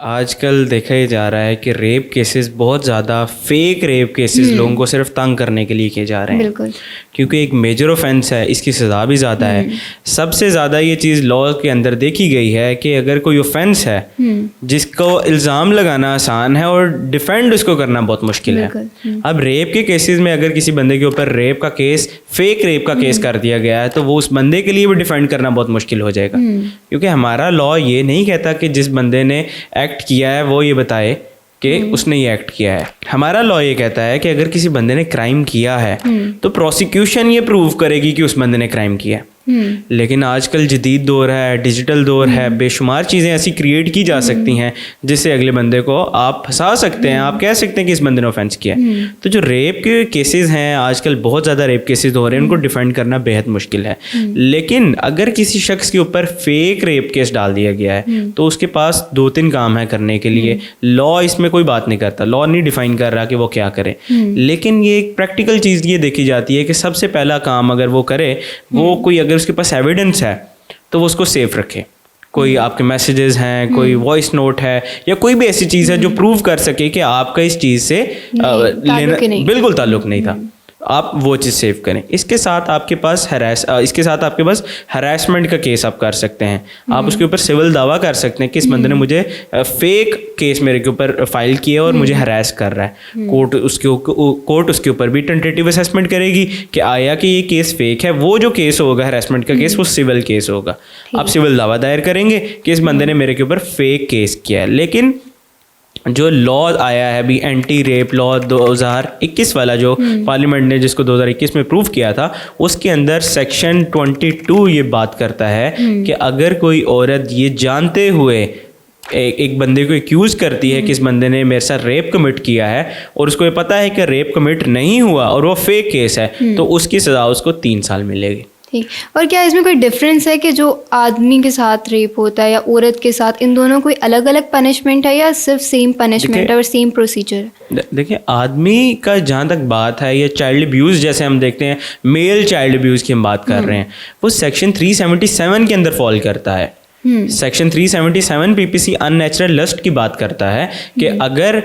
आजकल देखा ही जा रहा है कि रेप केसेस बहुत ज़्यादा फेक रेप केसेस लोगों को सिर्फ तंग करने के लिए किए जा रहे हैं। बिल्कुल। क्योंकि एक मेजर ऑफेंस है, इसकी सज़ा भी ज़्यादा है। सबसे ज़्यादा ये चीज़ लॉ के अंदर देखी गई है कि अगर कोई ऑफेंस है जिसको इल्ज़ाम लगाना आसान है और डिफेंड उसको करना बहुत मुश्किल है। अब रेप के केसेस में अगर किसी बंदे के ऊपर रेप का केस, फेक रेप का केस कर दिया गया है तो वो उस बंदे के लिए भी डिफेंड करना बहुत मुश्किल हो जाएगा। क्योंकि हमारा लॉ ये नहीं कहता कि जिस बंदे ने एक्ट किया है वो ये बताए कि उसने ये एक्ट किया है। हमारा लॉ ये कहता है कि अगर किसी बंदे ने क्राइम किया है तो प्रोसिक्यूशन ये प्रूव करेगी कि उस बंदे ने क्राइम किया है। लेकिन आजकल जदीद दौर है, डिजिटल दौर है, बेशुमार चीज़ें ऐसी क्रिएट की जा सकती हैं जिससे अगले बंदे को आप फंसा सकते हैं, आप कह सकते हैं कि इस बंदे ने ऑफेंस किया है। तो जो रेप के केसेस हैं, आजकल बहुत ज़्यादा रेप केसेस हो रहे हैं, उनको डिफेंड करना बेहद मुश्किल है। लेकिन अगर किसी शख्स के ऊपर फेक रेप केस डाल दिया गया है तो उसके पास 2-3 काम है करने के लिए। लॉ इसमें कोई बात नहीं करता, लॉ नहीं डिफाइन कर रहा कि वो क्या करे, लेकिन ये एक प्रैक्टिकल चीज़ ये देखी जाती है कि सबसे पहला काम अगर वो करे, वो कोई अगर उसके पास एविडेंस है तो वो उसको सेफ रखे। कोई आपके मैसेजेस हैं, कोई वॉइस नोट है या कोई भी ऐसी चीज़ है जो प्रूव कर सके कि आपका इस चीज़ से लेना बिल्कुल ताल्लुक नहीं था, आप वो चीज़ सेव करें। इसके साथ आपके पास हरासमेंट का केस आप कर सकते हैं। आप उसके ऊपर सिविल दावा कर सकते हैं कि इस बंदे ने मुझे फेक केस मेरे के ऊपर फाइल किया और मुझे हरास कर रहा है। कोर्ट उसके ऊपर भी टेंटेटिव असेसमेंट करेगी कि आया कि ये केस फेक है। वो जो केस होगा हरासमेंट का केस, वो सिविल केस होगा। आप सिविल दावा दायर करेंगे कि इस बंदे ने मेरे के ऊपर फेक केस किया है। लेकिन जो लॉ आया है अभी, एंटी रेप लॉ 2021 वाला, जो पार्लियामेंट ने जिसको 2021 में प्रूव किया था, उसके अंदर सेक्शन 22 ये बात करता है कि अगर कोई औरत ये जानते हुए एक बंदे को एक्यूज़ करती है कि इस बंदे ने मेरे साथ रेप कमिट किया है और उसको ये पता है कि रेप कमिट नहीं हुआ और वो फेक केस है, तो उसकी सज़ा उसको 3 साल मिलेगी। ठीक। और क्या इसमें कोई डिफरेंस है कि जो आदमी के साथ रेप होता है या औरत के साथ, इन दोनों कोई अलग अलग पनिशमेंट है या सिर्फ सेम पनिशमेंट है और सेम प्रोसीजर है? देखिए, आदमी का जहाँ तक बात है, या चाइल्ड अब्यूज़ जैसे हम देखते हैं, मेल चाइल्ड अब्यूज़ की हम बात कर रहे हैं, वो सेक्शन 377 के अंदर फॉल करता है। सेक्शन 377 पीपीसी अननेचुरल लस्ट की बात करता है कि अगर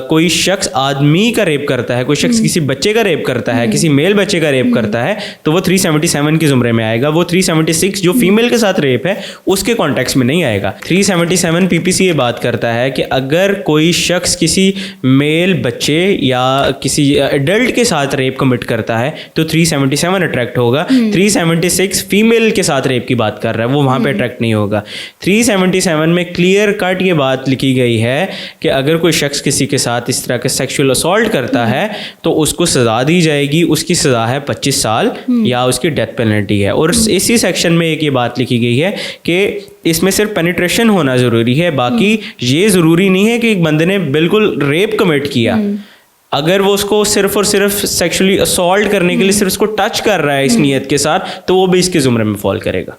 कोई शख्स आदमी का रेप करता है, कोई शख्स किसी बच्चे का रेप करता है, किसी मेल बच्चे का रेप करता है, तो वो 377 के जुमरे में आएगा। वो 376 जो फीमेल के साथ रेप है उसके कॉन्टेक्स्ट में नहीं आएगा। 377 पीपीसी ये बात करता है कि अगर कोई शख्स किसी मेल बच्चे या किसी एडल्ट के साथ रेप कमिट करता है तो 377 अट्रैक्ट होगा। 376 फीमेल के साथ रेप की बात कर रहा है, वो वहाँ पे अट्रैक्ट नहीं होगा। 377 में क्लियर कट ये बात लिखी गई है कि अगर कोई शख्स किसी के साथ इस तरह का सेक्सुअल असॉल्ट करता है तो उसको सज़ा दी जाएगी। उसकी सज़ा है 25 साल या उसकी डेथ पेनल्टी है। और इसी सेक्शन में एक ये बात लिखी गई है कि इसमें सिर्फ पेनिट्रेशन होना ज़रूरी है, बाकी ये ज़रूरी नहीं है कि एक बंदे ने बिल्कुल रेप कमिट किया। अगर वो उसको सिर्फ और सिर्फ सेक्सुअली असॉल्ट करने के लिए सिर्फ उसको टच कर रहा है इस नीयत के साथ, तो वो भी इसके जुमरे में फॉल करेगा।